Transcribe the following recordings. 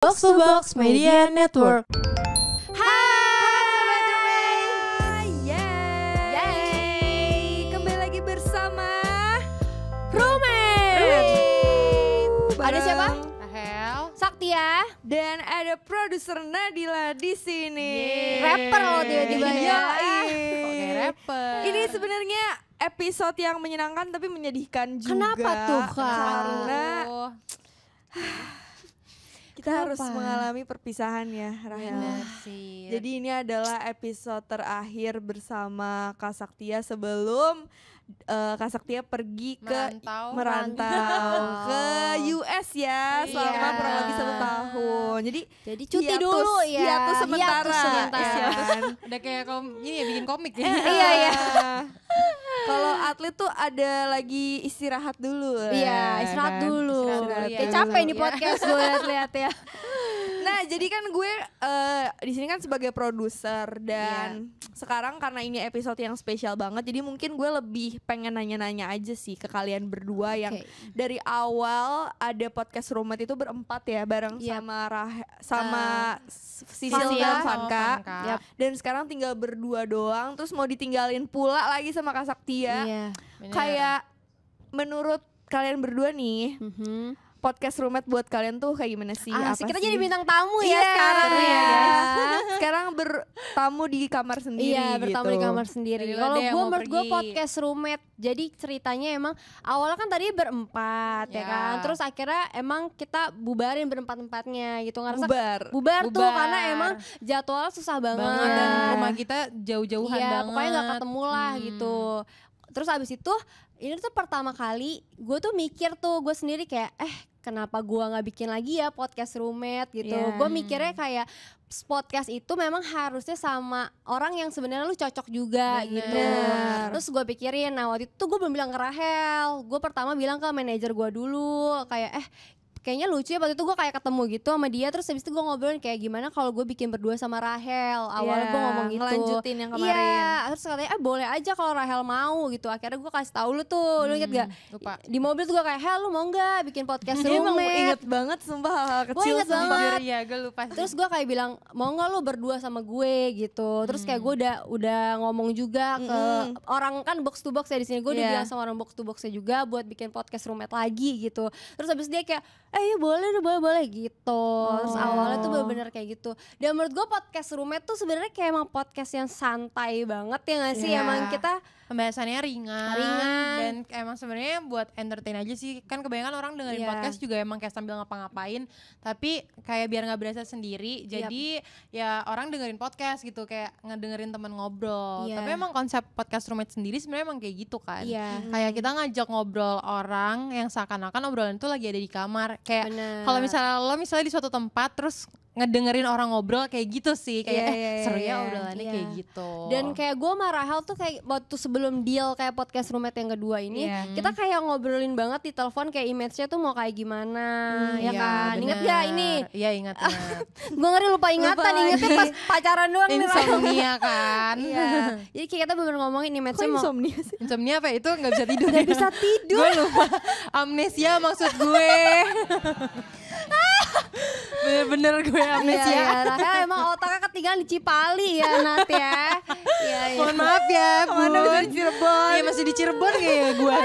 Box to Box Media Network. Hai, yeay. Kembali lagi bersama Roommate. Ada siapa? Rahel, Saktia. Dan ada produser Nadila di sini. rapper loh tiba-tiba ya. Oke, rapper. Ini sebenarnya episode yang menyenangkan tapi menyedihkan juga. Kenapa tuh, Kak? Karena kita Kenapa? harus mengalami perpisahan ya, Rahel. Bener sih. Jadi ini adalah episode terakhir bersama Kak Saktia sebelum Kak Saktia pergi merantau ke US ya selama Iya. kurang lebih 1 tahun. Jadi cuti dulu ya. Hiatus sementara. Hiatus sementara. ya kan? Udah kayak ini ya bikin komik ya. Iya. Kalau atlet tuh ada lagi istirahat dulu. Iya, istirahat kan? dulu. Istirahat Kayak dulu. capek nih podcast gue lihat ya. Nah, jadi kan gue di sini kan sebagai produser dan sekarang karena ini episode yang spesial banget, jadi mungkin gue lebih pengen nanya-nanya aja sih ke kalian berdua yang dari awal ada podcast Roommate itu berempat ya, bareng sama Sisil dan Vanka. Yap. Dan sekarang tinggal berdua doang, terus mau ditinggalin pula lagi sama Kak Saktia. Iya. Kayak menurut kalian berdua nih, podcast Roommate buat kalian tuh kayak gimana sih? Asik, Apa kita sih? jadi bintang tamu ya Iya, sekarang ya guys. Sekarang bertamu di kamar sendiri Iya, bertamu gitu. di kamar sendiri. Daripada Kalau yang gue mau menurut gue pergi. podcast Roommate. Jadi ceritanya emang awalnya kan tadi berempat ya Ya. kan. Terus akhirnya emang kita bubarin berempat-empatnya gitu. Ngerasa Bubar. tuh karena emang jadwalnya susah banget. Dan rumah kita jauh-jauhan iya, banget. pokoknya gak ketemu lah gitu. Terus abis itu ini tuh pertama kali gue tuh mikir tuh gue sendiri kayak kenapa gue nggak bikin lagi ya podcast Roommate gitu. Iya. Gue mikirnya kayak podcast itu memang harusnya sama orang yang sebenarnya lu cocok juga gitu. Terus gue pikirin, nah waktu itu gue belum bilang ke Rahel. Gue pertama bilang ke manajer gue dulu kayak kayaknya lucu ya, waktu itu gue kayak ketemu gitu sama dia. Terus habis itu gue ngobrolin kayak gimana kalau gue bikin berdua sama Rahel. Awalnya gue ngomong gitu, ngelanjutin yang kemarin. Iya, terus katanya boleh aja kalau Rahel mau gitu. Akhirnya gue kasih tahu lu tuh, lu inget gak? Lupa. Di mobil tuh gue kayak, Hel lu mau gak bikin podcast Dia emang Roommate? inget banget sumpah hal-hal Gue kecil. inget sumpah. banget. Iya, gue lupa sih. Terus gue kayak bilang, mau gak lu berdua sama gue gitu. Terus kayak gue udah ngomong juga ke orang kan box to box ya di sini. Gue udah Iya. bilang sama orang box to boxnya juga buat bikin podcast Roommate lagi gitu. Terus habis dia kayak, ya boleh gitu. Terus awalnya tuh bener-bener kayak gitu. Dan menurut gue podcast Roommate tuh sebenarnya kayak emang podcast yang santai banget ya gak sih? Iya. Emang kita Pembahasannya ringan dan emang sebenarnya buat entertain aja sih. Kan kebanyakan orang dengerin Iya. podcast juga emang kayak sambil ngapa-ngapain, tapi kayak biar nggak berasa sendiri. Jadi ya orang dengerin podcast gitu kayak ngedengerin teman ngobrol. Iya. Tapi emang konsep podcast Roommate sendiri sebenarnya emang kayak gitu kan. Iya. Kayak kita ngajak ngobrol orang yang seakan-akan obrolan itu lagi ada di kamar. Kayak Bener. kalau misalnya lo di suatu tempat terus ngedengerin orang ngobrol kayak gitu sih, kayak seru ya obrolannya Iya. kayak gitu. Dan kayak gue sama Rahel tuh kayak waktu sebelum deal kayak podcast Roommate yang kedua ini, kita kayak ngobrolin banget di telepon kayak image-nya tuh mau kayak gimana, ya kan? Ingat gak ini? Iya ingat. Gue ngeri lupa ingatan, ingetnya pas pacaran doang nih Rahel. Insomnia kan. Iya. Jadi kayak kita bener ngomongin image-nya mau Insomnia sih. Insomnia apa itu nggak bisa tidur. gak bisa tidur. Gue lupa. Amnesia maksud gue. Bener-bener gue amnesia. Iya, Rahel emang otaknya ketinggalan di Cipali ya Nat ya. Iya. Mohon maaf ya Bun. Masih di Cirebon. Iya masih di Cirebon kayak gue.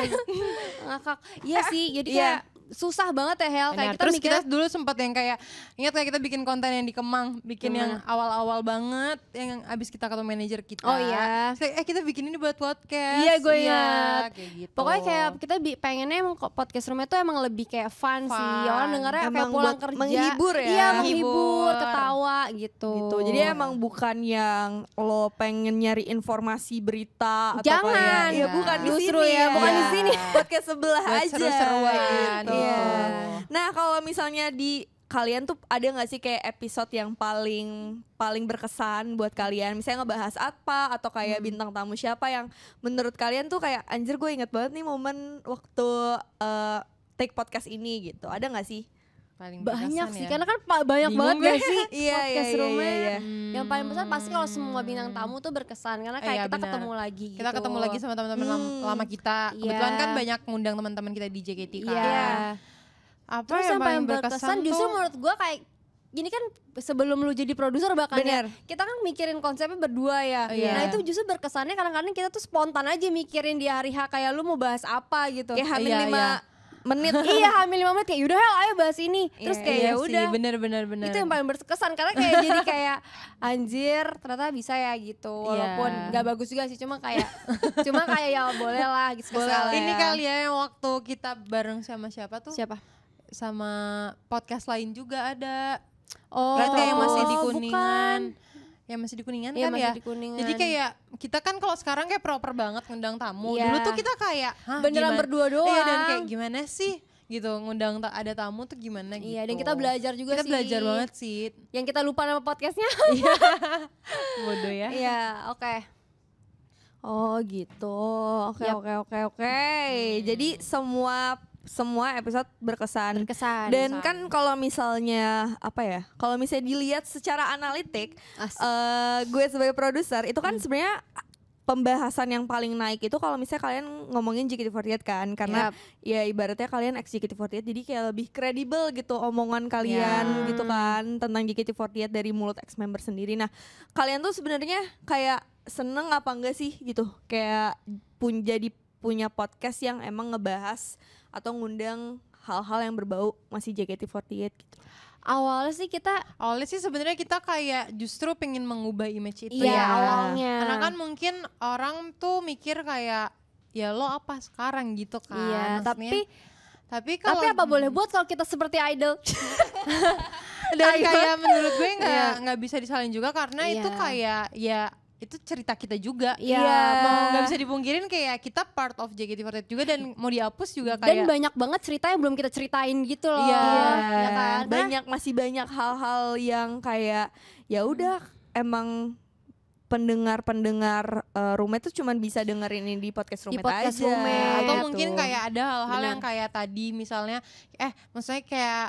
Ngakak. Iya sih, jadi kayak susah banget ya Hel. Kayak kita Terus mikirnya kita dulu sempat yang kayak ingat kayak kita bikin konten yang di Kemang, bikin yang awal-awal banget yang abis kita ketemu manajer kita. Oh iya. Terus kayak, kita bikin ini buat podcast. Iya, gue ingat. Kayak gitu. Pokoknya kayak kita pengennya emang podcast Roommate tuh emang lebih kayak fun sih. Orang dengarnya kayak Emang pulang buat kerja. menghibur ya. Iya, menghibur, Menghibur. ketawa gitu. Gitu. Jadi emang bukan yang lo pengen nyari informasi berita atau Jangan. kayak ya bukan di Justru sini ya, bukan Iya. di sini. Podcast sebelah Buat aja seru-seruan gitu. gitu. Nah, kalau misalnya di kalian tuh ada nggak sih kayak episode yang paling berkesan buat kalian? Misalnya ngebahas apa atau kayak bintang tamu siapa yang menurut kalian tuh kayak anjir gue inget banget nih momen waktu take podcast ini gitu. Ada nggak sih? Paling Banyak berkesan sih, ya. karena kan banyak Bingung banget gue. gak sih Iya, podcast iya, Roommate. iya. Yang paling besar pasti kalau semua bintang tamu tuh berkesan karena kayak Iya, kita benar. ketemu lagi gitu. Kita ketemu lagi sama teman-teman lama kita. Iya. Kebetulan kan banyak ngundang teman-teman kita di JKT kan. Iya. Apa Terus yang paling berkesan justru tuh? menurut gue kayak gini kan sebelum lu jadi produser bahkan Bener. ya, kita kan mikirin konsepnya berdua ya. Iya. Nah itu justru berkesannya kadang-kadang kita tuh spontan aja mikirin di hari H kayak lu mau bahas apa gitu. Kayak hamil Iya, 5 menit. Iya hamil 5 menit kayak yaudah Hel ayo bahas ini. Terus kayak Iya ya sih, udah. bener. Itu yang paling berkesan karena kayak jadi kayak anjir ternyata bisa ya gitu. Walaupun Iya. nggak bagus juga sih cuma kayak ya boleh lah gitu. sekali. Ini kali ya yang waktu kita bareng sama siapa tuh? Siapa? Sama podcast lain juga ada. Oh, Berarti yang masih di bukan. Kuningan. Yang masih di Kuningan Iya, kan masih ya? di Kuningan. Jadi kayak kita kan kalau sekarang kayak proper banget ngundang tamu. Iya. Dulu tuh kita kayak hah, Beneran gimana? berdua doang. Iya dan kayak gimana sih gitu ngundang ada tamu tuh gimana gitu. Iya dan kita belajar juga kita sih. belajar banget sih. Yang kita lupa nama podcastnya. Bodoh ya. Iya oke. Oh gitu. Oke Yap. oke. Jadi semua episode berkesan. Berkesan. Dan kan kalau misalnya apa ya? Kalau misalnya dilihat secara analitik, gue sebagai produser itu kan sebenarnya pembahasan yang paling naik itu kalau misalnya kalian ngomongin JKT48 kan, karena ya ibaratnya kalian ex JKT48 jadi kayak lebih kredibel gitu omongan kalian gitu kan tentang JKT48 dari mulut ex member sendiri. Nah kalian tuh sebenarnya kayak seneng apa enggak sih gitu kayak jadi punya podcast yang emang ngebahas atau ngundang hal-hal yang berbau masih JKT48 gitu. Awalnya sih sebenarnya kita kayak justru pengen mengubah image itu iya ya. awalnya. Karena kan mungkin orang tuh mikir kayak ya lo apa sekarang gitu kan. Iya, Maksudnya, tapi kalau tapi apa boleh buat kalau kita seperti idol? dan kayak menurut gue nggak bisa disalin juga karena Iya. itu kayak ya itu cerita kita juga. Iya. Mau nggak bisa dipungkirin kayak kita part of JKT48 juga dan mau dihapus juga Dan kayak banyak banget cerita yang belum kita ceritain gitu loh. Iya. Ya kan? Masih banyak hal-hal yang kayak ya udah emang pendengar Roommate tuh cuman bisa dengerin ini di podcast Roommate podcast aja. Roommate. atau gitu. mungkin kayak ada hal-hal Benar. yang kayak tadi misalnya maksudnya kayak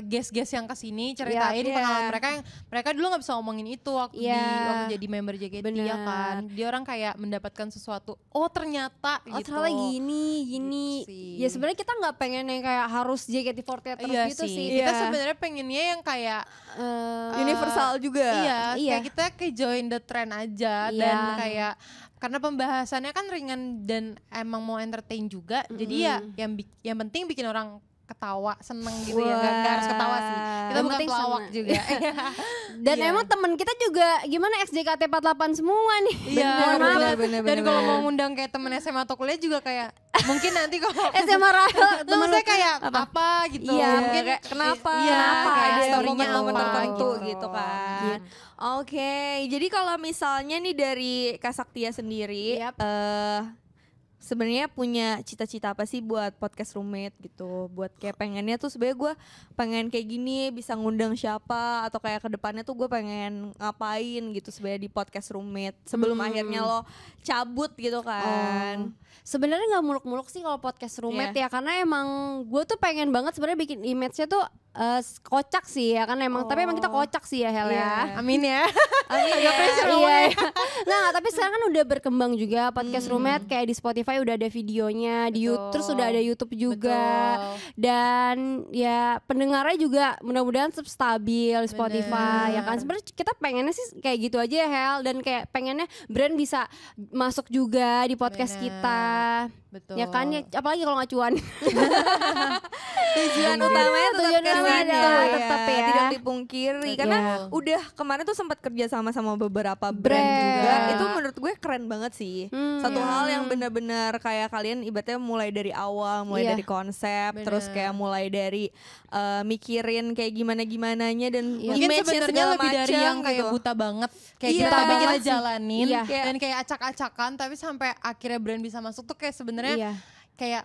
guest-guest yang kesini ceritain Iya. pengalaman mereka dulu nggak bisa ngomongin itu waktu Iya. waktu jadi member JKT ya Benar. kan dia orang kayak mendapatkan sesuatu ternyata Oh gitu ternyata gini. Gitu sih. Ya sebenarnya kita nggak pengen yang kayak harus JKT48 terus iya gitu sih. kita Iya. sebenarnya pengennya yang kayak Universal juga. iya, Iya. kayak kita ke join the trend aja Iya. dan kayak karena pembahasannya kan ringan dan emang mau entertain juga jadi ya yang penting bikin orang ketawa seneng gitu ya nggak harus ketawa sih kita Yang bukan penting pelawak seneng. juga Dan Iya. emang temen kita juga gimana XJKT48 semua nih. iya Mohon maaf. bener, dan kalau mau ngundang kayak temen SMA atau kuliah juga kayak mungkin nanti kalau SMA Rahel Nggak, maksudnya kayak apa gitu Iya, mungkin kayak kenapa? iya, kayak ada story-nya momen-momen apa tertentu gitu. gitu kan. Gitu. Oke, jadi kalau misalnya nih dari Kak Saktia sendiri, Yap. sebenarnya punya cita-cita apa sih buat podcast Roommate gitu? Buat kayak pengennya tuh sebenarnya gue pengen kayak gini bisa ngundang siapa atau kayak kedepannya tuh gue pengen ngapain gitu sebenarnya di podcast Roommate sebelum akhirnya lo cabut gitu kan? Sebenarnya nggak muluk-muluk sih kalau podcast Roommate ya karena emang gue tuh pengen banget sebenarnya bikin image-nya tuh kocak sih ya kan emang tapi emang kita kocak sih ya Hel ya. amin ya Agak pressure iya. Nggak, tapi sekarang kan udah berkembang juga podcast Roommate kayak di Spotify udah ada videonya, di YouTube terus udah ada YouTube juga. Betul. Dan ya pendengarnya juga mudah-mudahan tetap stabil di Spotify ya kan. Sebenarnya kita pengennya sih kayak gitu aja ya Hel dan kayak pengennya brand bisa masuk juga di podcast Bener. kita. betul Ya kan ya apalagi kalau nggak cuan. Tujuan utamanya tetap Tujuan ke utamanya sana tetap ya. tidak dipungkiri karena Betul. udah kemarin tuh sempat kerja sama beberapa brand Brand. juga itu menurut gue keren banget sih satu Iya. hal yang benar-benar kayak kalian ibaratnya mulai dari awal mulai Iya. dari konsep Bener. terus kayak mulai dari mikirin kayak gimana-gimananya dan mungkin image sebenarnya lebih dari yang kayak gitu. buta banget kayak Iya. kita Buta kita banget sih. jalanin Iya. dan kayak acak-acakan tapi sampai akhirnya brand bisa masuk tuh kayak sebenarnya Iya. kayak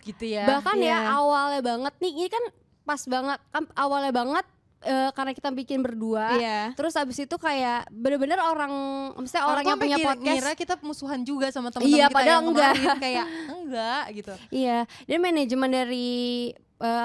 gitu ya Bahkan Iya. ya awalnya banget nih ini kan pas banget kan awalnya banget karena kita bikin berdua. Iya. Terus abis itu kayak bener-bener orang misalnya orang tuh yang punya sampai podcast. ngira kita musuhan juga sama teman-teman Iya, kita padahal yang enggak. kemarin kayak enggak gitu Iya, dan manajemen dari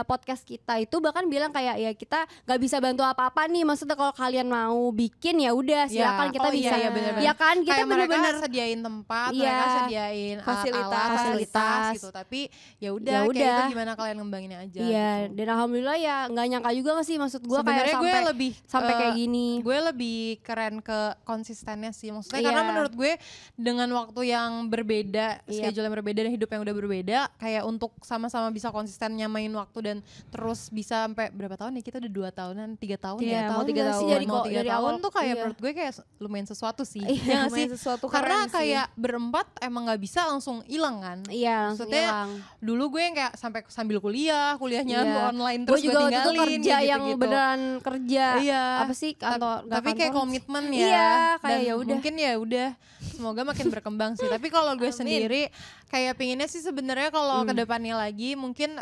podcast kita itu bahkan bilang kayak ya kita nggak bisa bantu apa-apa nih, maksudnya kalau kalian mau bikin ya udah silakan kita bisa bener-bener. ya kan kita kayak mereka bener-bener sediain tempat, Iya. mereka sediain Fasilitas. gitu, tapi ya udah kayak itu gimana kalian ngembanginnya aja. iya gitu. dan alhamdulillah ya nggak nyangka juga nggak sih, maksud gue kayak Sebenarnya gue lebih sampai kayak gini. Gue lebih keren ke konsistennya sih, maksudnya Iya. karena menurut gue dengan waktu yang berbeda, schedule yang berbeda dan hidup yang udah berbeda, kayak untuk sama-sama bisa konsisten nyamain waktu dan terus bisa sampai berapa tahun ya, kita udah 2 tahunan 3 tahun Iya, ya mau 3 tahun. jadi Mau 3 dari tahun awal, tuh kayak iya. menurut gue kayak lumayan sesuatu sih. Iya, Ya nggak sih? lumayan sesuatu Karena keren sih. kayak berempat emang nggak bisa langsung hilang kan. Iya langsung Maksudnya hilang. dulu gue yang kayak sambil kuliahnya Iya. online Gue terus juga gue waktu itu tinggalin kerja kayak yang gitu-gitu. beneran kerja. Iya. Apa sih kantor? nggak Tapi kayak kantor. komitmen ya. Iya, kayak Dan ya udah. mungkin ya udah semoga makin berkembang sih. Tapi kalau gue sendiri kayak pinginnya sih sebenarnya kalau kedepannya lagi mungkin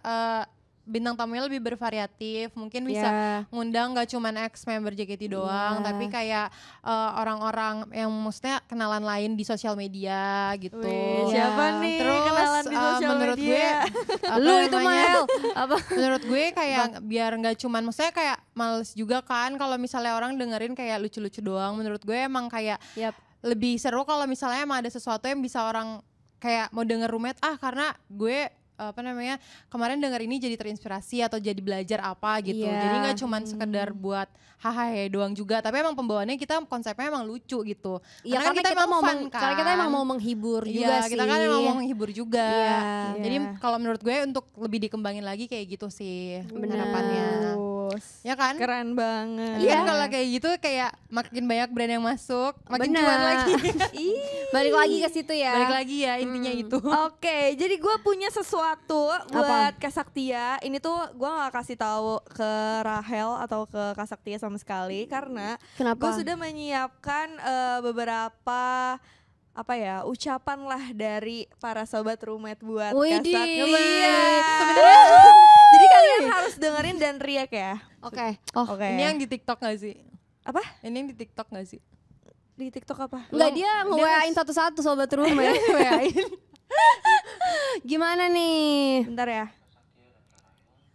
bintang tamunya lebih bervariatif, mungkin bisa Iya. ngundang gak cuman ex member JKT doang, Iya. tapi kayak orang-orang yang maksudnya kenalan lain di sosial media gitu. Wih, Iya. siapa nih Terus kenalan di sosial menurut media? gue apa Lu itu namanya, Mahel apa? menurut gue kayak biar nggak cuman, maksudnya kayak males juga kan kalau misalnya orang dengerin kayak lucu-lucu doang. Menurut gue emang kayak Yap. lebih seru kalau misalnya emang ada sesuatu yang bisa orang kayak mau denger roommate karena gue apa namanya kemarin denger ini jadi terinspirasi atau jadi belajar apa gitu. Iya. Jadi nggak cuman sekedar buat hahaha doang juga, tapi emang pembawaannya kita konsepnya emang lucu gitu. Iya karena kita emang mau fun karena kita emang mau menghibur juga Iya, sih. kita kan emang mau menghibur juga. Iya. Jadi kalau menurut gue untuk lebih dikembangin lagi kayak gitu sih Bener. harapannya. Terus. Ya kan? Keren banget. Iya kan kalau kayak gitu kayak makin banyak brand yang masuk, makin Bener. cuan lagi. Balik lagi ke situ ya. Balik lagi ya intinya itu. Oke, jadi gue punya sesuatu buat Kak Saktia. Ini tuh gue gak kasih tahu ke Rahel atau ke Kak Saktia sama sekali karena Kenapa? gue sudah menyiapkan beberapa ucapan lah dari para sobat roommate buat Kak Widih. Saktia. Sebenarnya Jadi kalian harus dengerin dan riak ya. Oke. Oh. Oke. Ini yang di TikTok gak sih? Apa? Ini yang di TikTok gak sih? Di TikTok apa? Enggak, dia nge-WA-in satu-satu sobat rumah. Gimana nih? Bentar ya.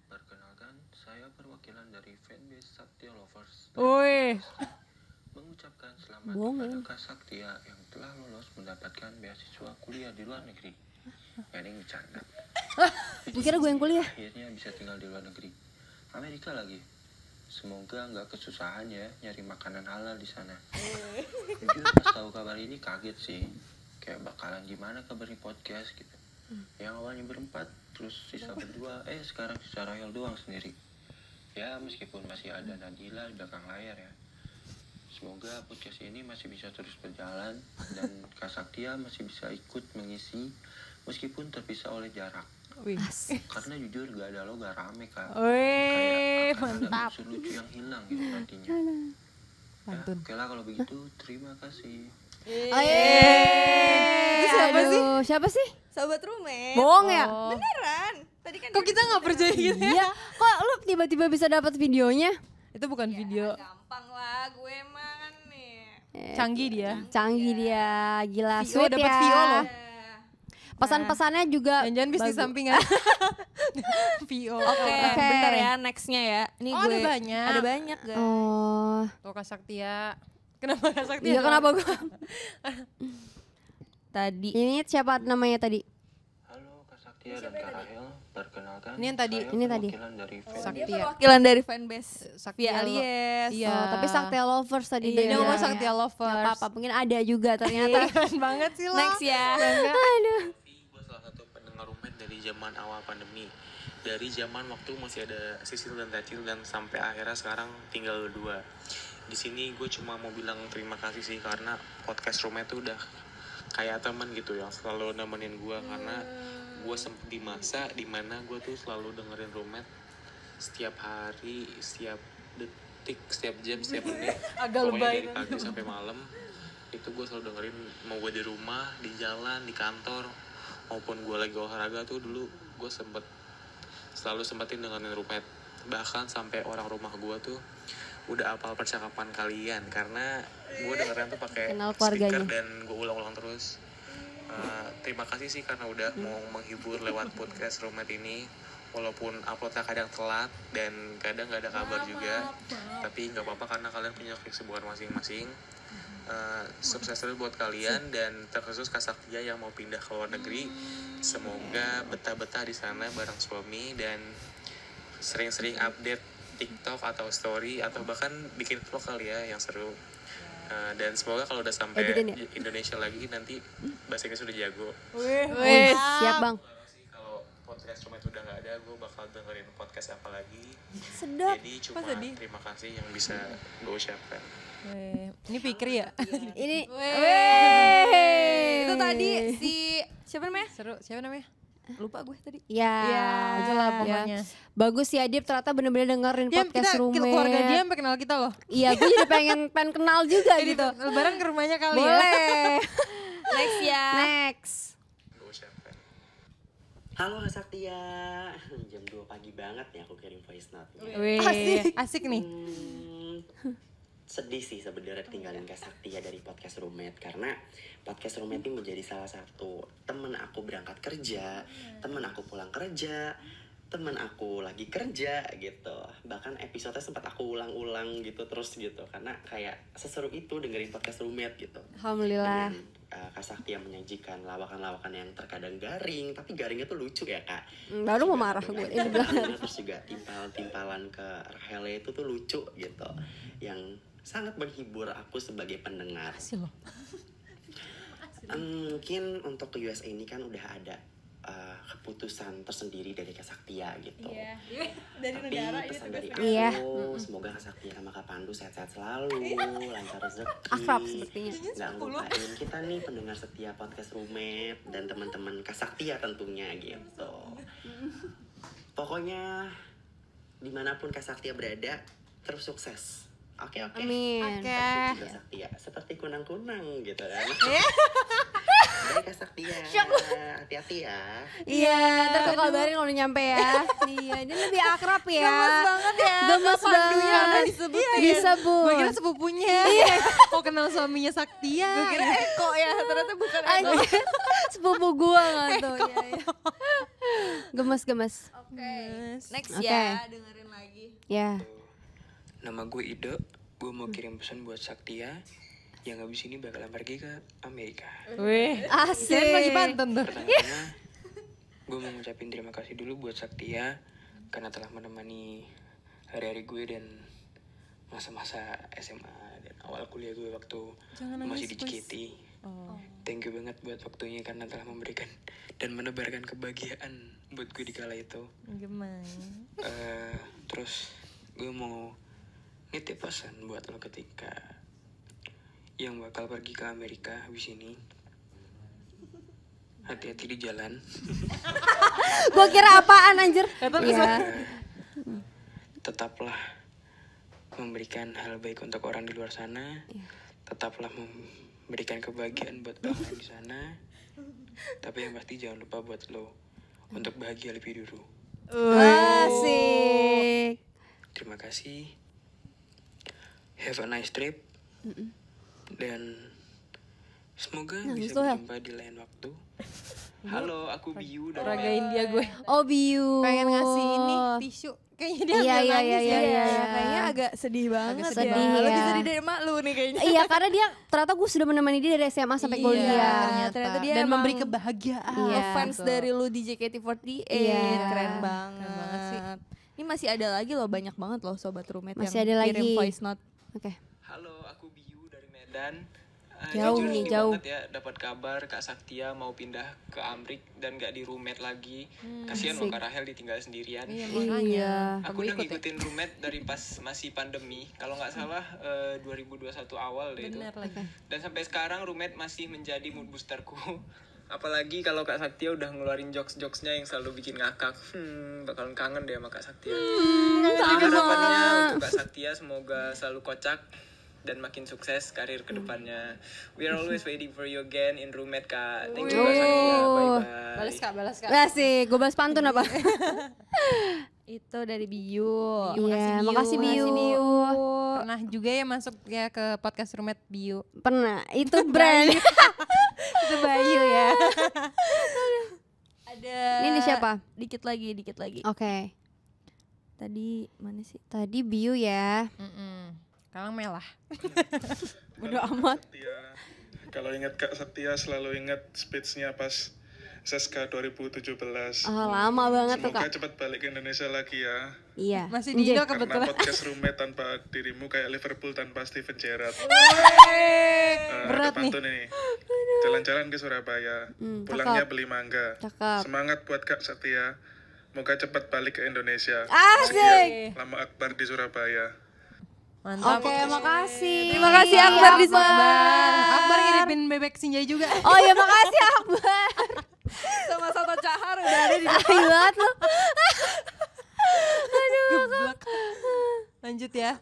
Perkenalkan, saya perwakilan dari fanbase Saktia Lovers. Woi. Mengucapkan selamat Bohong, kepada ya. Kak Saktia yang telah lolos mendapatkan beasiswa kuliah di luar negeri. Ini bercanda. Kira gue yang kuliah. Akhirnya bisa tinggal di luar negeri. Amerika lagi. Semoga nggak kesusahan ya nyari makanan halal di sana. Jujur pas tahu kabar ini kaget sih. Kayak bakalan gimana kabar di podcast gitu. Yang awalnya berempat, terus sisa berdua, sekarang sisa Rahel doang sendiri. Ya meskipun masih ada Nadila di belakang layar ya. Semoga podcast ini masih bisa terus berjalan dan Kak Saktia masih bisa ikut mengisi meskipun terpisah oleh jarak. Wih. Karena jujur gak ada lo gak rame Kak. Wih, Kayak akan ada mantap. unsur lucu yang hilang gitu nantinya. Pantun. Oke lah kalau begitu terima kasih. Itu siapa sih? Siapa sih? Sobat roommate. Bohong ya? Beneran. Tadi kan Kok kita nggak percaya gitu ya? Iya. Kok lu tiba-tiba bisa dapat videonya? Itu bukan video. gampang lah gue mah nih. Canggih dia. Canggih dia, gila. VO, Sweet dapet ya. VO loh. Pesan-pesannya juga Jangan bisnis bagus. sampingan. VO. Oke, bentar ya nextnya ya. Ini Oh, gue ada banyak. Ada banyak guys. Oh. Tuh Kak Saktia. Kenapa Kak Saktia? Iya kenapa gua? Tadi. Ini siapa namanya tadi? Halo Kak Saktia dan Kak Rahel. Perkenalkan. Ini yang tadi. Saya Ini tadi. perwakilan dari Dia Saktia. perwakilan dari fanbase Saktia via alias. Iya. Oh, tapi Saktia Lovers tadi Iya, dia ngomong Iya. Saktia Lovers. Gak apa-apa, mungkin ada juga ternyata. Keren banget sih lo. Next ya. Gue salah satu pendengar roommate dari zaman awal pandemi. Dari zaman waktu masih ada Sisil dan Tacil dan sampai akhirnya sekarang tinggal berdua. Di sini gue cuma mau bilang terima kasih sih karena podcast roommate tuh udah kayak teman gitu yang selalu nemenin gue karena gue sempet di masa dimana gue tuh selalu dengerin roommate setiap hari, setiap detik, setiap jam, setiap menit. Agak Pokoknya lebay dari pagi sampai malam itu gue selalu dengerin, mau gue di rumah, di jalan, di kantor maupun gue lagi olahraga tuh dulu gue selalu sempetin dengerin roommate. Bahkan sampai orang rumah gue tuh udah apal percakapan kalian karena gue dengerin tuh pakai Kenal speaker keluarganya. dan gue ulang-ulang terus. Terima kasih sih karena udah mau menghibur lewat podcast roommate ini. walaupun uploadnya kadang telat dan kadang nggak ada kabar juga, tapi nggak apa-apa karena kalian punya kesibukan masing-masing. Sukses terus buat kalian dan terkhusus Kak Saktia yang mau pindah ke luar negeri. Semoga betah-betah di sana bareng suami dan sering-sering update TikTok atau story atau bahkan bikin vlog kali ya yang seru. Dan semoga kalau udah sampai Indonesia lagi nanti bahasa Inggris sudah jago. Siap bang. Kalau podcast cuma itu udah nggak ada, gue bakal dengerin podcast apa lagi. Sedap. Jadi cuma terima kasih yang bisa gue ucapkan. Ini Fikri ya? Ini Itu tadi si siapa namanya? Seru, siapa namanya? Lupa gue tadi. ya, Aja lah pokoknya. bagus ya Dip, ternyata bener-bener dengerin Dia podcast kita Roommate. keluarga dia sampai kenal kita loh. Iya, gue jadi pengen kenal juga gitu. Lebaran ke rumahnya kali ya. Boleh. Next ya. Next. Gue ucapkan. Halo Kak Saktia, jam 2 pagi banget ya aku kirim voice note. Asik nih. Sedih sih sebenarnya tinggalin Kak Saktia dari podcast Roommate, karena podcast Roommate ini menjadi salah satu temen aku berangkat kerja, temen aku pulang kerja, temen aku lagi kerja gitu. Bahkan episode sempat aku ulang-ulang gitu terus gitu, karena kayak seseru itu dengerin podcast Roommate gitu. Alhamdulillah. Dengan Kak Saktia menyajikan lawakan-lawakan yang terkadang garing, tapi garingnya tuh lucu ya Kak. Baru mau marah gue. Ini belakang. Terus juga timpalan ke Rahel itu tuh lucu gitu, yang sangat menghibur aku sebagai pendengar. Mungkin untuk ke USA ini kan udah ada keputusan tersendiri dari Kak Saktia gitu. Dari Tapi negara pesan itu dari Iya. aku, semoga Kak Saktia sama Kak Pandu sehat-sehat selalu, lancar rezeki. Akrab sepertinya. Nggak lupain kita nih pendengar setia podcast Roommate dan teman-teman Kak Saktia tentunya gitu. Pokoknya dimanapun Kak Saktia berada, terus sukses. Oke. Amin. Tapi juga Saktia seperti kunang-kunang gitu kan. Baik Kak Saktia, hati-hati ya. Iya, ntar kau kabarin kalau udah nyampe ya. Iya, dia lebih akrab ya. Gemes banget ya. Gemes Karena banget. disebutin. Disebut. Gue kira sepupunya. Kok kenal suaminya Saktia. Gue kira Eko ya, ternyata bukan Eko. Anjir, sepupu gua nggak tuh. Iya. Gemes. Oke. Next Oke. ya, dengerin lagi. Ya. Nama gue Ido, gue mau kirim pesan buat Saktia yang habis ini bakalan pergi ke Amerika. Asik. Lagi pantun tuh. Pertama-tama, gue mau ngucapin terima kasih dulu buat Saktia karena telah menemani hari-hari gue dan masa-masa SMA dan awal kuliah gue waktu masih di JKT. Thank you banget buat waktunya karena telah memberikan dan menebarkan kebahagiaan buat gue di kala itu. Terus gue mau nitip pesan buat lo ketika yang bakal pergi ke Amerika habis ini. Hati-hati di jalan. Gua kira apaan anjir? Iya. Tetaplah memberikan hal baik untuk orang di luar sana. Tetaplah memberikan kebahagiaan buat orang di sana. Tapi yang pasti jangan lupa buat lo untuk bahagia lebih dulu. Asik. Terima kasih. Have a nice trip. Dan semoga bisa berjumpa di lain waktu. Halo, aku Biu dari Raga India gue. Oh, Biu. Pengen ngasih ini tisu. Kayaknya dia Iya, agak iya, nangis iya, ya. iya. Kayaknya agak sedih banget sedih ya. Lo ya. bisa diderma lu nih kayaknya. Iya, karena dia ternyata gue sudah menemani dia dari SMA sampai Iya, kuliah. ternyata dia dan emang memberi kebahagiaan. Iya. fans dari lu di JKT48. Iya. Keren banget. Keren banget sih. Ini masih ada lagi loh, banyak banget loh sobat roommate Masih yang ada kirim lagi. voice note. Oke. Halo, aku Biu dari Medan. Jauh Jujur nih, sedih jauh. banget ya dapat kabar Kak Saktia mau pindah ke Amrik dan gak di roommate lagi. Kasihan loh Kak Rahel ditinggal sendirian. Iya. Aku udah ngikutin roommate dari pas masih pandemi. Kalau nggak salah 2021 awal deh itu. Bener lagi. Dan sampai sekarang roommate masih menjadi mood boosterku. Apalagi kalau Kak Saktia udah ngeluarin jokes-jokesnya yang selalu bikin ngakak. Bakalan kangen deh sama Kak Saktia. Jadi harapannya untuk Kak Saktia semoga selalu kocak dan makin sukses karir kedepannya. We are always waiting for you again in roommate Kak. Thank you Kak Saktia. Bye-bye. Balas kak. Asik, gue bahas pantun apa? Itu dari Biu. Iya, makasih Biu. Pernah juga ya masuk ya ke podcast Roommate Bio. Pernah, itu brand. Itu Bayu ya. Ini siapa? Dikit lagi. Oke. Tadi mana sih? Tadi Biu ya. Sekarang Melah. Bodo amat. Setia. Kalau ingat Kak Setia selalu ingat speech-nya pas SSK 2017. Lama banget tuh Semoga Kak. cepat balik ke Indonesia lagi ya. Iya. Masih di Indo Karena kebetulan. podcast Roommate tanpa dirimu kayak Liverpool tanpa Steven Gerrard. Berat ada nih. pantun ini. Jalan-jalan ke Surabaya. Pulangnya beli mangga. Cakep. Semangat buat Kak Setia. Moga cepat balik ke Indonesia. Asik. Lama Akbar di Surabaya. Mantap. Oke, makasih. Terima kasih Akbar di Akbar ngiripin bebek Sinjai juga. Oh ya makasih Akbar. sama Soto Cahar udah ada di Tai banget lu. Geblak. Lanjut ya.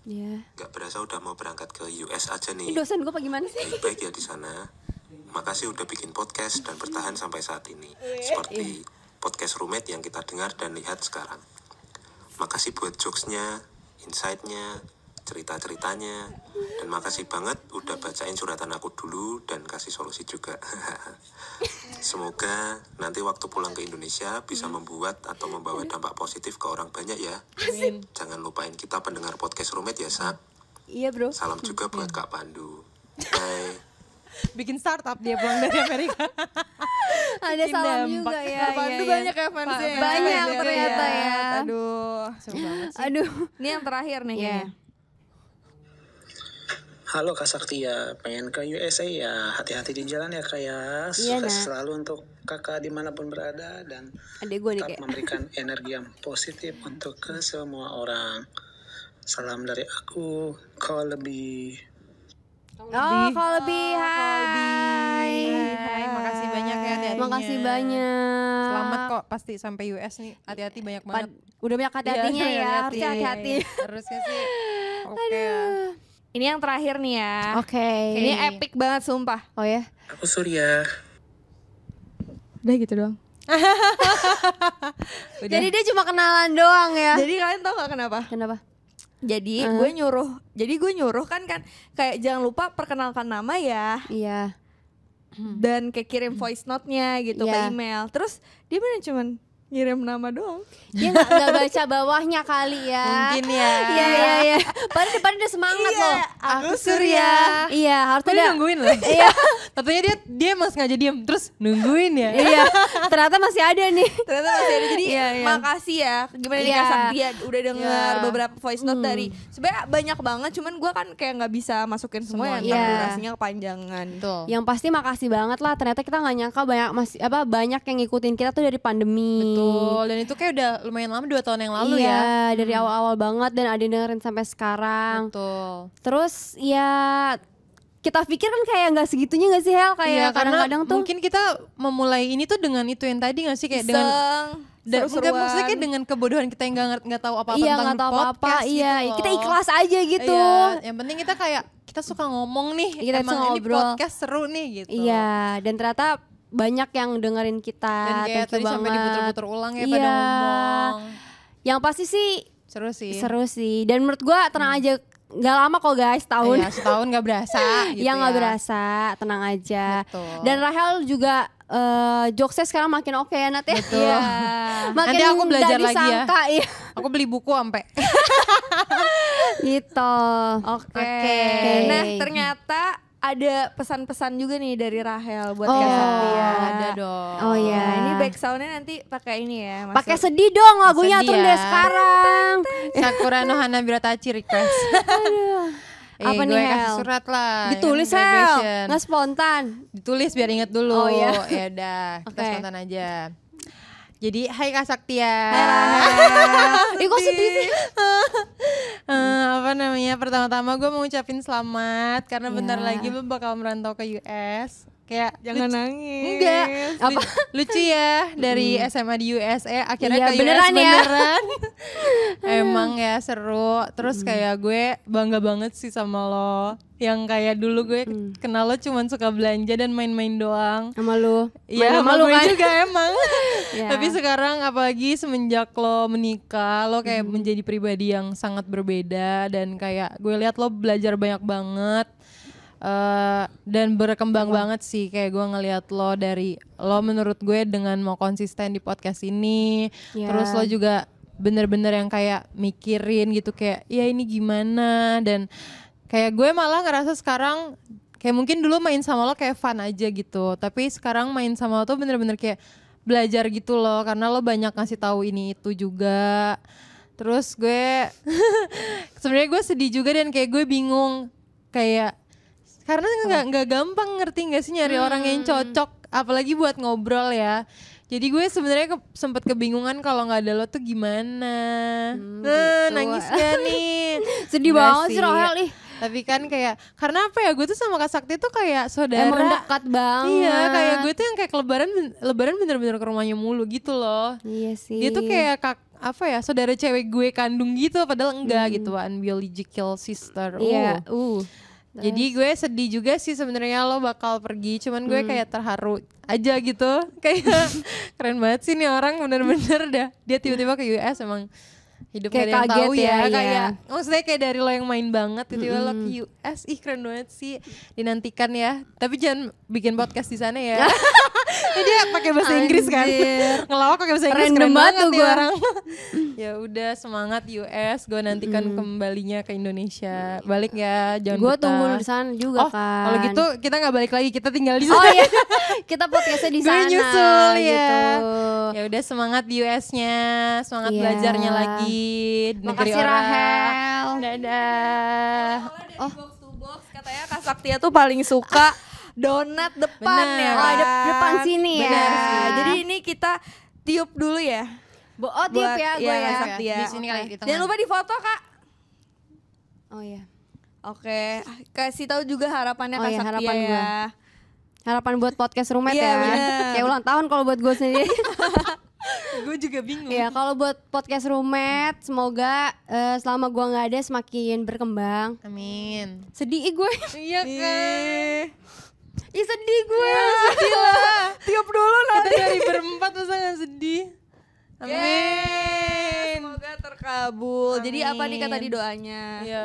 Iya. Gak berasa udah mau berangkat ke US aja Ini nih. dosen gue bagaimana sih? Baik ya di sana. Makasih udah bikin podcast dan bertahan sampai saat ini. Seperti podcast Roommate yang kita dengar dan lihat sekarang. Makasih buat jokesnya, insight-nya, cerita-ceritanya, dan makasih banget udah bacain suratan aku dulu dan kasih solusi juga. Semoga nanti waktu pulang ke Indonesia bisa membuat atau membawa dampak positif ke orang banyak ya. Jangan lupain kita pendengar podcast Roommate ya, Sak. Iya bro. Salam juga buat Kak Pandu. Bye. Bikin startup dia pulang dari Amerika. Ada salam dampak. juga ya. Pandu iya. banyak ya fansnya. Banyak ternyata ya. Aduh. Seru banget sih. Aduh. Ini yang terakhir nih Iya. kayaknya. Halo Kak Saktia, pengen ke USA ya, hati-hati di jalan ya Kak ya. Iya, Sukses Nak. selalu untuk kakak dimanapun berada dan Adek gue nih tetap kayak. memberikan energi yang positif untuk ke semua orang. Salam dari aku, kau lebih. Oh kalau lebih hai. Hai, makasih banyak ya hati-hatinya. Makasih banyak. Selamat kok pasti sampai US nih. Hati-hati banyak banget. Udah banyak hati-hatinya Iya, ya. Harusnya hati-hati. Harusnya sih. Oke. Ini yang terakhir nih ya. Oke. Ini epic banget sumpah. Oh ya. Aku Surya. Udah gitu doang. Jadi dia cuma kenalan doang ya. Jadi kalian tau gak kenapa? Kenapa? Jadi gue nyuruh kan kayak jangan lupa perkenalkan nama ya. Iya. Dan kayak kirim voice note-nya gitu ke Iya. email. Terus dia bener cuman ngirim nama doang. Dia nggak baca bawahnya kali ya. Mungkin ya. Iya. Padahal depannya udah semangat loh. Aku Surya. Iya harus Dia ada. nungguin loh. Iya. Tentunya dia emang sengaja diem terus nungguin ya. Iya. Ternyata masih ada nih. Ternyata masih ada. Jadi Iya. makasih ya. Gimana nih Iya. Kak Saktia udah denger Iya. beberapa voice note dari sebenarnya banyak banget. Cuman gue kan kayak nggak bisa masukin semua yang Iya. durasinya kepanjangan. Betul. Yang pasti makasih banget lah. Ternyata kita nggak nyangka banyak yang ngikutin kita tuh dari pandemi. Betul. Dan itu kayak udah lumayan lama 2 tahun yang lalu iya, ya. dari awal-awal banget dan ada yang dengerin sampai sekarang. Betul. Terus ya kita pikir kan kayak nggak segitunya nggak sih Hel, kayak Iya, karena kadang-kadang tuh mungkin kita memulai ini tuh dengan itu yang tadi nggak sih kayak dengan seru-seruan. maksudnya kayak dengan kebodohan kita yang nggak tahu apa-apa iya tentang nggak tahu apa-apa, podcast iya gitu loh. kita ikhlas aja gitu. Iya, yang penting kita kayak kita suka ngomong nih, Kita emang suka ini ngobrol. podcast seru nih gitu. Iya, dan ternyata banyak yang dengerin kita. Dan kayak Thank you tadi sampai banget. diputer-puter ulang ya Iya. pada ngomong. Yang pasti sih Seru sih. seru sih. Dan menurut gua tenang aja, nggak lama kok guys, tahun. Iya, setahun nggak berasa gitu Iya nggak ya. berasa, tenang aja. Betul. Dan Rahel juga jokesnya sekarang makin oke ya Nat ya. Betul. Iya. Makin Nanti aku belajar nggak lagi ya. disangka, iya. Aku beli buku sampai. Gitu. Oke. Nah, ternyata ada pesan-pesan juga nih dari Rahel buat Oh, Kak Saktia. Ada dong. Oh iya. Nah, ini back sound-nya nanti pakai ini ya. Mas. Pakai sedih dong lagunya Sedih turun ya. deh sekarang. Sakura no Hanabiratachi request. Apa gue nih, kasih Hel? surat lah. Ditulis yang Hel, graduation. nggak spontan. Ditulis biar inget dulu. Oh, iya. Ya udah, kita Oke. spontan aja. Jadi, hai Kak Saktia. Ih kok sedih sih? Apa namanya? Pertama-tama gue mau ngucapin selamat karena bentar Ya. lagi lo bakal merantau ke US. Kayak Jangan lucu- nangis. Enggak. Apa? Lucu ya dari SMA di USA akhirnya Iya, ke beneran US ya. beneran. Emang ya seru. Terus kayak gue bangga banget sih sama lo. Yang kayak dulu gue kenal lo cuman suka belanja dan main-main doang. Sama lu. Iya, sama lu gue kan. juga emang. Ya. Tapi sekarang apalagi semenjak lo menikah, lo kayak menjadi pribadi yang sangat berbeda dan kayak gue lihat lo belajar banyak banget. Dan berkembang banget sih, kayak gue ngelihat lo dari lo menurut gue dengan mau konsisten di podcast ini, terus lo juga bener-bener yang kayak mikirin gitu kayak ya ini gimana, dan kayak gue malah ngerasa sekarang kayak mungkin dulu main sama lo kayak fun aja gitu, tapi sekarang main sama lo tuh bener-bener kayak belajar gitu loh, karena lo banyak ngasih tahu ini itu juga. Terus gue sebenarnya gue sedih juga dan kayak gue bingung kayak karena nggak gampang, ngerti nggak sih nyari orang yang cocok apalagi buat ngobrol ya. Jadi gue sebenarnya sempet kebingungan kalau nggak ada lo tuh gimana. Gitu. Nangis gak nih? Sedih banget sih Rahel ih. Tapi kan kayak karena apa ya, gue tuh sama Kak Sakti tuh kayak saudara. Emang dekat banget. Iya, kayak gue tuh yang kayak lebaran bener-bener ke rumahnya mulu gitu loh. Iya sih. Dia tuh kayak saudara cewek gue kandung gitu, padahal enggak gitu, unbiological sister. Iya. Jadi gue sedih juga sih sebenarnya lo bakal pergi, cuman gue kayak terharu aja gitu. Kayak keren banget sih nih orang, bener-bener dah. Dia tiba-tiba ke US, emang hidup kayak gak ada yang tahu ya, kayak maksudnya kayak dari lo yang main banget tiba-tiba lo ke US, ih keren banget sih, dinantikan ya. Tapi jangan bikin podcast di sana ya. Dia pakai bahasa Inggris kan, ngelawak pakai bahasa Inggris, keren banget tuh gue orang. Ya udah, semangat US, gue nantikan kembalinya ke Indonesia. Balik ya, jangan gue betah. tunggu di sana juga kan. Kalau gitu kita nggak balik lagi, kita tinggal di sana. Oh iya, kita podcastnya di sana. Gue nyusul gitu. Ya udah, semangat di US-nya, semangat belajarnya lagi. Makasih Rahel. Dadah. Oh, box to box katanya Kak Saktia tuh paling suka donat depan. Bener. Ya Oh, kan? depan sini ya. Bener sih. Jadi ini kita tiup dulu ya. Oh tiup Buat- ya gue iya, ya. Saktia. Di sini kali, di tengah. Jangan lupa di foto Kak. Oh iya. Oke, kasih tahu juga harapannya Oh Kak iya, Saktia harapan ya. gua. Harapan buat podcast Roommate Iya, ya. bener. Kayak ulang tahun kalau buat gue sendiri. Gue juga bingung. Ya kalau buat podcast Roommate, semoga selama gue nggak ada semakin berkembang. Amin. Sedih gue. Iya kan. Ih sedih gue. Sedih lah. Tiup dulu Kita nanti. dari berempat masa gak sedih. Amin. Semoga terkabul. Jadi apa nih kak Amin. tadi doanya? Iya.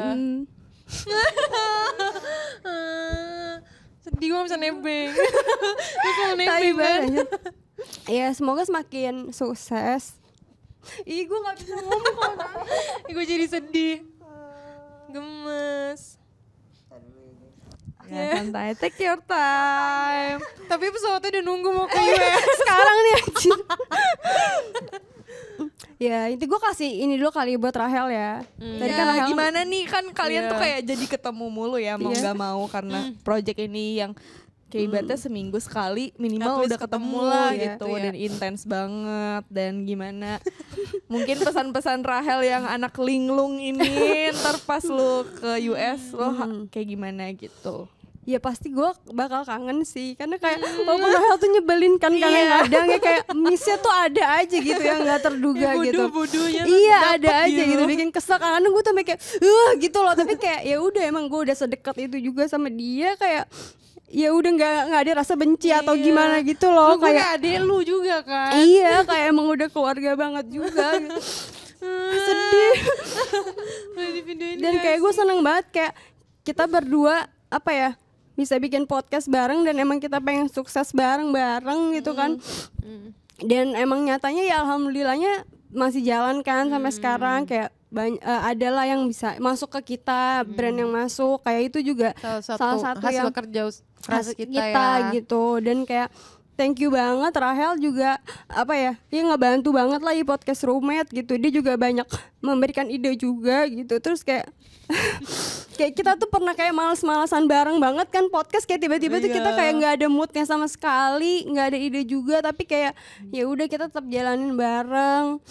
Sedih, gue gak bisa nebeng. Gue mau nebeng kan. Ya semoga semakin sukses. Ih gue nggak bisa ngomong. Gue jadi sedih. Gemes. Ya, santai, take your time. Tapi pesawatnya udah nunggu mau ke US. Sekarang nih anjir. Ya itu gue kasih ini dulu kali buat Rahel ya. Tadi kan Rahel Gimana nih kan kalian tuh kayak jadi ketemu mulu ya mau nggak mau karena project ini yang kayak ibaratnya seminggu sekali minimal At least udah ketemu ketemu lah gitu gitu ya. dan intens banget. Dan gimana mungkin pesan-pesan Rahel yang anak linglung ini ntar pas lu ke US lo kayak gimana gitu. ya pasti gue bakal kangen sih karena kayak walaupun Rahel tuh nyebelin kan kadang-kadang ya kayak miss-nya tuh ada aja gitu yang nggak terduga gitu. Bodoh-bodohnya Iya ada aja gitu bikin kesel kadang gue tuh sampai kayak gitu loh tapi kayak ya udah emang gue udah sedekat itu juga sama dia kayak ya udah nggak ada rasa benci atau gimana gitu loh Lu kayak adek lu juga kan. iya kayak emang udah keluarga banget juga gitu. Sedih dan kayak gue seneng banget kayak kita berdua apa ya bisa bikin podcast bareng dan emang kita pengen sukses bareng-bareng gitu kan dan emang nyatanya ya alhamdulillahnya masih jalan kan sampai sekarang kayak adalah yang bisa masuk ke kita brand yang masuk kayak itu juga salah satu hasil yang kerja keras kita ya. gitu dan kayak thank you banget Rahel juga apa ya dia ngebantu banget lah di podcast Roommate gitu dia juga banyak memberikan ide juga gitu terus kayak kayak kita tuh pernah kayak males-malesan bareng banget kan podcast kayak tiba-tiba tuh kita kayak nggak ada moodnya sama sekali nggak ada ide juga tapi kayak ya udah kita tetap jalanin bareng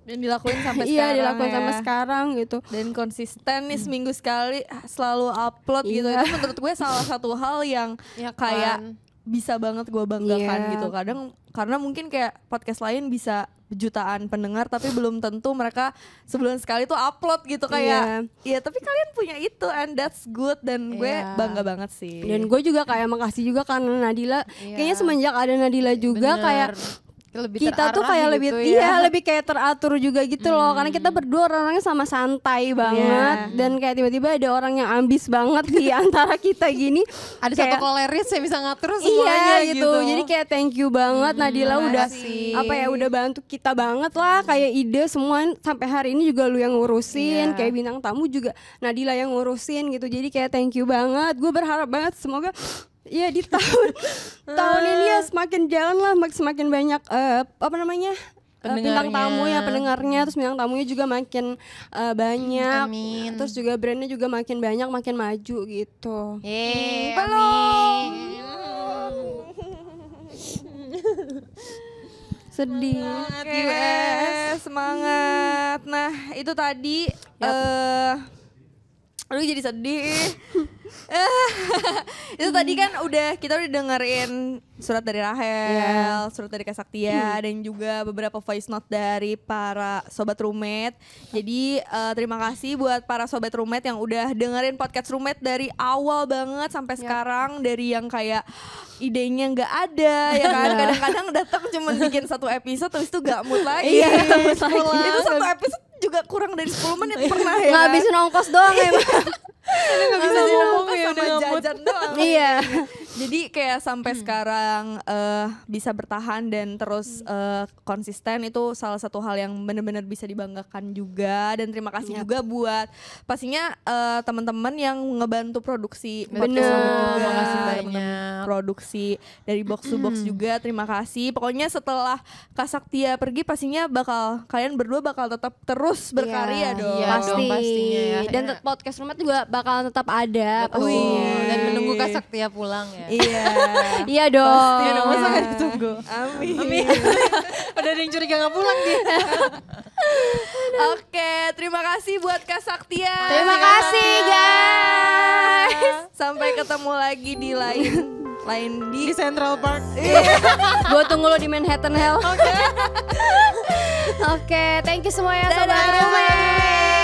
Dan dilakuin sampai iya sekarang dilakuin ya. sampai sekarang gitu Dan konsisten nih seminggu sekali selalu upload gitu. Itu menurut gue salah satu hal yang Ya kan? kayak bisa banget gue banggakan Iya. gitu. Kadang karena mungkin kayak podcast lain bisa jutaan pendengar tapi belum tentu mereka sebulan sekali tuh upload gitu kayak iya tapi kalian punya itu and that's good dan gue bangga banget sih. dan gue juga kayak makasih juga karena Nadila kayaknya semenjak ada Nadila juga Bener. kayak Lebih kita tuh terarah kayak lebih gitu iya lebih kayak teratur juga gitu loh, karena kita berdua orang-orangnya sama santai banget dan kayak tiba-tiba ada orang yang ambis banget di antara kita gini. Ada kayak, satu koleris yang bisa ngatur semuanya iya gitu. Jadi kayak thank you banget Nadila udah udah bantu kita banget lah, kayak ide semua sampai hari ini juga lu yang ngurusin, kayak bintang tamu juga Nadila yang ngurusin gitu. Jadi kayak thank you banget. Gue berharap banget semoga ya di tahun ini ya semakin jalan lah, semakin banyak bintang tamu ya, pendengarnya, terus bintang tamunya juga makin banyak. Amin. Terus juga brandnya juga makin banyak, makin maju gitu. Amin. Sedih. Semangat. Nah, itu tadi aduh jadi sedih. Itu tadi kan kita udah dengerin surat dari Rahel, surat dari Kak Saktia, dan juga beberapa voice note dari para sobat roommate. Jadi terima kasih buat para sobat roommate yang udah dengerin podcast roommate dari awal banget sampai sekarang, dari yang kayak idenya nggak ada ya kan, kadang-kadang datang cuma bikin satu episode terus itu gak mood lagi. Itu satu episode juga kurang dari 10 menit pernah ya. Ngabisin ongkos doang emang. Nggak bisa ngomong ya, sama jajan doang. Iya. Jadi kayak sampai sekarang bisa bertahan dan terus konsisten, itu salah satu hal yang benar-benar bisa dibanggakan juga. Dan terima kasih juga buat pastinya teman-teman yang ngebantu produksi. Terima kasih banyak. Produksi dari Box to Box juga terima kasih. Pokoknya setelah Kak Saktia pergi pastinya kalian berdua bakal tetap terus berkarya dong. Iya, Pasti. pastinya ya. Dan podcast rumah juga bakal tetap ada. Dan menunggu Kak Saktia pulang ya. Iya. Iya dong. Iya dong, masa gak ditunggu. Amin. Udah ada yang curiga gak pulang dia. Oke, terima kasih buat Kak Saktia. Terima kasih guys. Sampai ketemu lagi di lain di Central Park. Gue tunggu lo di Manhattan Hell. Oke, thank you semua ya sobat roommate.